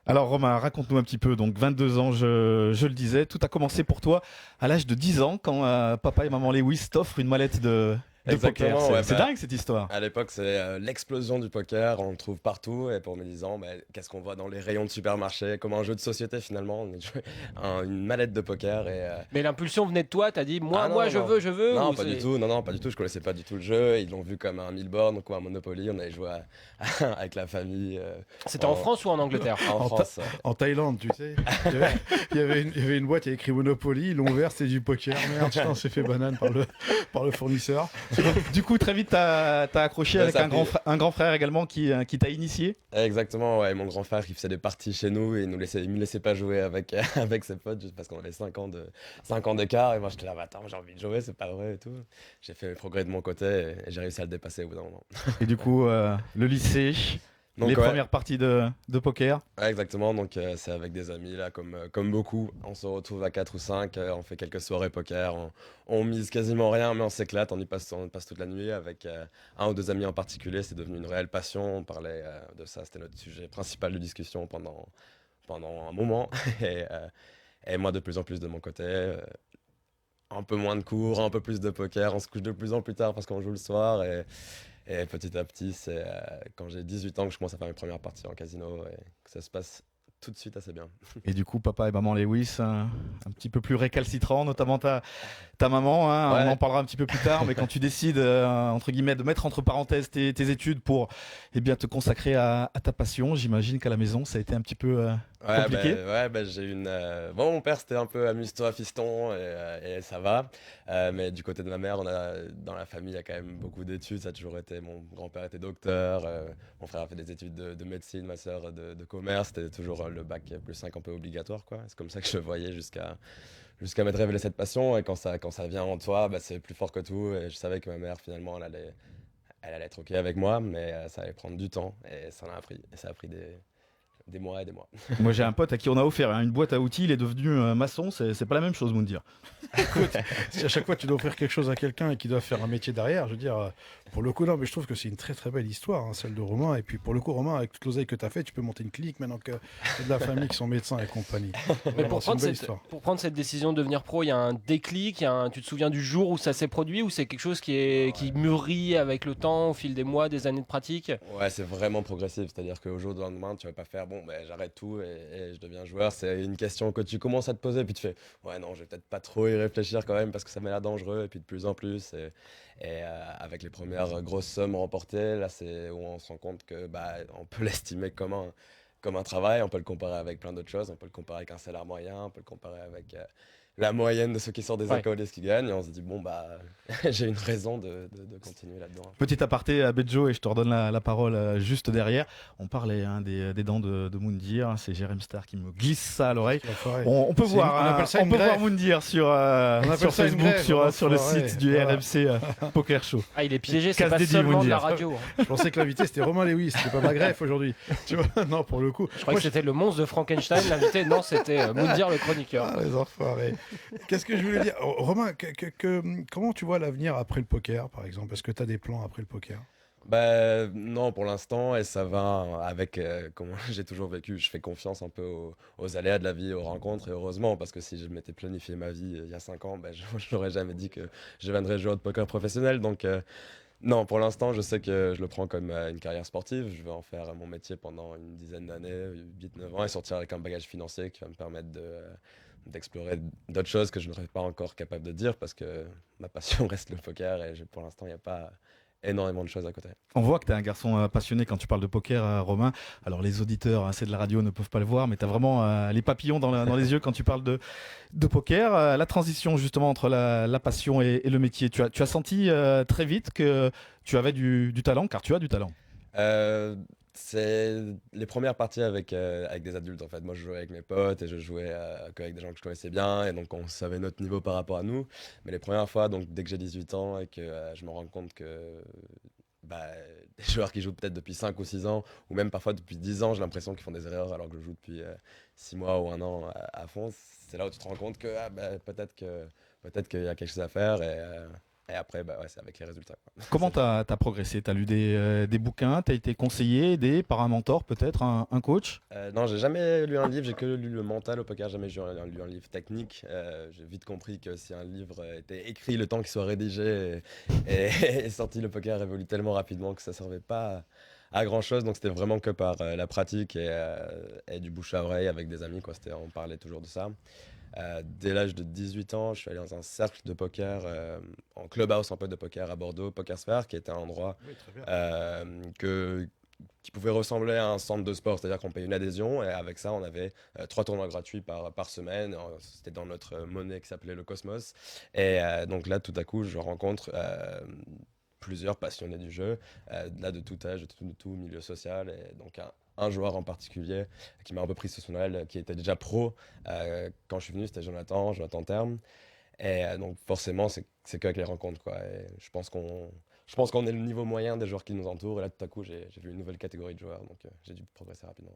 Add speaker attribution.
Speaker 1: Alors Romain, raconte-nous un petit peu. Donc 22 ans, je le disais, tout a commencé pour toi à l'âge de 10 ans quand papa et maman Lewis t'offrent une mallette de poker.
Speaker 2: Exactement, ouais,
Speaker 1: C'est dingue cette histoire.
Speaker 2: à l'époque, c'est l'explosion du poker, on le trouve partout, et pour mes 10 ans, qu'est-ce qu'on voit dans les rayons de supermarché, comme un jeu de société finalement, on est joué une mallette de poker,
Speaker 3: Mais l'impulsion venait de toi, t'as dit
Speaker 2: Ah non,
Speaker 3: moi
Speaker 2: non, non.
Speaker 3: je veux,
Speaker 2: Non,
Speaker 3: ou
Speaker 2: pas du
Speaker 3: c'est...
Speaker 2: tout, non, non, pas du tout, je connaissais pas du tout le jeu, ils l'ont vu comme un Milborn ou un Monopoly, on avait joué avec la famille
Speaker 3: C'était en
Speaker 2: en,
Speaker 3: France ou en Angleterre?
Speaker 2: en
Speaker 4: En, Tha-
Speaker 2: France.
Speaker 4: en Thaïlande, tu sais. Il y avait une boîte, il y a écrit Monopoly, ils l'ont ouvert, c'est du poker. Merde, putain, on s'est fait banane par le fournisseur.
Speaker 1: Du coup, très vite, t'as accroché
Speaker 2: Ouais,
Speaker 1: avec
Speaker 2: ça a
Speaker 1: un grand frère également qui t'a initié.
Speaker 2: Exactement, ouais, mon grand frère, il faisait des parties chez nous et il me laissait pas jouer avec, avec ses potes juste parce qu'on avait 5 ans d'écart. Et moi, j'étais là, bah, attends, j'ai envie de jouer, c'est pas vrai et tout. J'ai fait mes progrès de mon côté et j'ai réussi à le dépasser au bout d'un moment.
Speaker 1: Et du coup, le lycée, les
Speaker 2: Donc, ouais,
Speaker 1: premières parties de poker.
Speaker 2: ouais, exactement. Donc, c'est avec des amis, là, comme beaucoup. On se retrouve à 4 ou 5, on fait quelques soirées poker. On mise quasiment rien, mais on s'éclate. On y passe toute la nuit avec un ou deux amis en particulier. C'est devenu une réelle passion. On parlait de ça, c'était notre sujet principal de discussion pendant un moment. Et, euh, et moi, de plus en plus de mon côté, un peu moins de cours, un peu plus de poker. On se couche de plus en plus tard parce qu'on joue le soir. Et petit à petit, c'est quand j'ai 18 ans que je commence à faire mes premières parties en casino et que ça se passe tout de suite assez bien.
Speaker 1: Et du coup, papa et maman Lewis, un petit peu plus récalcitrants, notamment ta maman, hein, on
Speaker 2: Ouais,
Speaker 1: en parlera un petit peu plus tard, mais quand tu décides, entre guillemets, de mettre entre parenthèses tes études pour eh bien, te consacrer à ta passion, j'imagine qu'à la maison, ça a été un petit peu compliqué.
Speaker 2: j'ai une. Bon, mon père, c'était un peu amuse-toi, fiston, et ça va. Mais du côté de ma mère, dans la famille, il y a quand même beaucoup d'études. Ça a toujours été. Mon grand-père était docteur, mon frère a fait des études de médecine, ma soeur de commerce. C'était toujours le bac plus 5 un peu obligatoire, quoi. C'est comme ça que je le voyais jusqu'à m'être révélé cette passion. Et quand ça vient en toi, bah, c'est plus fort que tout. Et je savais que ma mère, finalement, elle allait être OK avec moi, mais ça allait prendre du temps. Et ça en a pris. Et ça a pris des mois et des mois.
Speaker 1: Moi, j'ai un pote à qui on a offert une boîte à outils, il est devenu maçon, c'est pas la même chose, Moundir.
Speaker 4: Écoute, si à chaque fois tu dois offrir quelque chose à quelqu'un et qu'il doit faire un métier derrière, je veux dire, pour le coup, non, mais je trouve que c'est une très très belle histoire, hein, celle de Romain. Et puis pour le coup, Romain, avec toute l'oseille que tu as fait, tu peux monter une clinique maintenant que t'as de la famille qui sont médecins et compagnie.
Speaker 3: Mais
Speaker 4: Non, non, c'est une belle histoire.
Speaker 3: pour prendre cette décision de devenir pro, il y a un déclic, tu te souviens du jour où ça s'est produit, ou c'est quelque chose qui mûrit avec le temps, au fil des mois, des années de pratique?
Speaker 2: Ouais, c'est vraiment progressif. C'est-à-dire qu'au jour du lendemain, tu vas pas faire bon, ben, j'arrête tout et je deviens joueur. C'est une question que tu commences à te poser, puis tu fais ouais, non, je vais peut-être pas trop y réfléchir quand même parce que ça m'a l'air dangereux. Et puis de plus en plus, avec les premières grosses sommes remportées, là, c'est où on se rend compte que bah, on peut l'estimer comme un travail. On peut le comparer avec plein d'autres choses. On peut le comparer avec un salaire moyen. On peut le comparer avec la moyenne de ceux qui sortent des
Speaker 3: Ouais.
Speaker 2: écoles et ce qu'ils gagnent. Et on se dit bon, bah, j'ai une raison de continuer là-dedans.
Speaker 1: Petit aparté à Bejo, et je te redonne la parole juste derrière. On parlait des dents de Moundir, hein, c'est Jérém Star qui me glisse ça à l'oreille.
Speaker 4: C'est l'enfoiré.
Speaker 1: On peut
Speaker 4: C'est
Speaker 1: voir,
Speaker 4: on appelle ça
Speaker 1: on
Speaker 4: une
Speaker 1: peut voir
Speaker 4: greffe.
Speaker 1: Moundir sur
Speaker 4: appelle ça une
Speaker 1: Facebook,
Speaker 4: greffe,
Speaker 1: sur le
Speaker 4: l'enfoiré.
Speaker 1: site du
Speaker 4: Voilà.
Speaker 1: RMC Poker Show.
Speaker 3: Ah, il est piégé, c'est
Speaker 1: Casse
Speaker 3: pas
Speaker 1: dédié,
Speaker 3: seulement de
Speaker 1: Moundir.
Speaker 3: la radio, hein.
Speaker 4: Je pensais que l'invité c'était Romain Lewis, c'était pas ma greffe aujourd'hui. Tu vois, non, pour le coup.
Speaker 3: Je croyais que c'était le monstre de Frankenstein, l'invité. Non, c'était Moundir le chroniqueur.
Speaker 4: Ah, les enfoirés. Qu'est-ce que je voulais dire? Romain, comment tu vois l'avenir après le poker, par exemple? Est-ce que tu as des plans après le poker?
Speaker 2: Bah, non, pour l'instant, et ça va avec comment j'ai toujours vécu. Je fais confiance un peu aux aléas de la vie, aux rencontres, et heureusement, parce que si je m'étais planifié ma vie il y a 5 ans, bah, je n'aurais jamais dit que je deviendrais joueur de poker professionnel. Donc, non, pour l'instant, je sais que je le prends comme une carrière sportive. Je vais en faire mon métier pendant une dizaine d'années, 8 9 ans, et sortir avec un bagage financier qui va me permettre d'explorer d'autres choses que je ne serais pas encore capable de dire, parce que ma passion reste le poker, et pour l'instant, il n'y a pas énormément de choses à côté.
Speaker 1: On voit que tu es un garçon passionné quand tu parles de poker, Romain. Alors les auditeurs, hein, c'est de la radio, ne peuvent pas le voir, mais tu as vraiment les papillons dans les yeux quand tu parles de poker. La transition justement entre la passion et le métier, tu as senti très vite que tu avais du talent, car tu as du talent.
Speaker 2: Euh, c'est les premières parties avec des adultes en fait. Moi je jouais avec mes potes et je jouais qu'avec des gens que je connaissais bien et donc on savait notre niveau par rapport à nous. Mais les premières fois, donc dès que j'ai 18 ans et que je me rends compte que bah, des joueurs qui jouent peut-être depuis 5 ou 6 ans ou même parfois depuis 10 ans, j'ai l'impression qu'ils font des erreurs alors que je joue depuis 6 mois ou un an à fond. C'est là où tu te rends compte que peut-être qu'il y a quelque chose à faire Et après, bah, ouais, c'est avec les résultats, quoi.
Speaker 1: Comment tu as progressé? Tu as lu des bouquins, tu as été conseillé, aidé par un mentor peut-être, un coach?
Speaker 2: Non, j'ai jamais lu un livre, j'ai que lu le mental au poker, jamais lu un livre technique. J'ai vite compris que si un livre était écrit le temps qu'il soit rédigé et sorti, le poker évolue tellement rapidement que ça servait pas à grand chose. Donc c'était vraiment que par la pratique et du bouche à oreille avec des amis, quoi. On parlait toujours de ça. Dès l'âge de 18 ans, je suis allé dans un cercle de poker, en clubhouse un peu de poker à Bordeaux, PokerSphere, qui était un endroit
Speaker 4: Oui, très bien.
Speaker 2: qui pouvait ressembler à un centre de sport, c'est-à-dire qu'on payait une adhésion et avec ça, on avait 3 tournois gratuits par semaine. C'était dans notre monnaie qui s'appelait le Cosmos. Et donc là, tout à coup, je rencontre plusieurs passionnés du jeu, là de tout âge, de tout milieu social. Et donc un joueur en particulier qui m'a un peu pris sous son aile, qui était déjà pro quand je suis venu, c'était Jonathan Terme. Et donc forcément, c'est qu'avec les rencontres, quoi. Et je pense qu'on est le niveau moyen des joueurs qui nous entourent. Et là, tout à coup, j'ai vu une nouvelle catégorie de joueurs, donc j'ai dû progresser rapidement.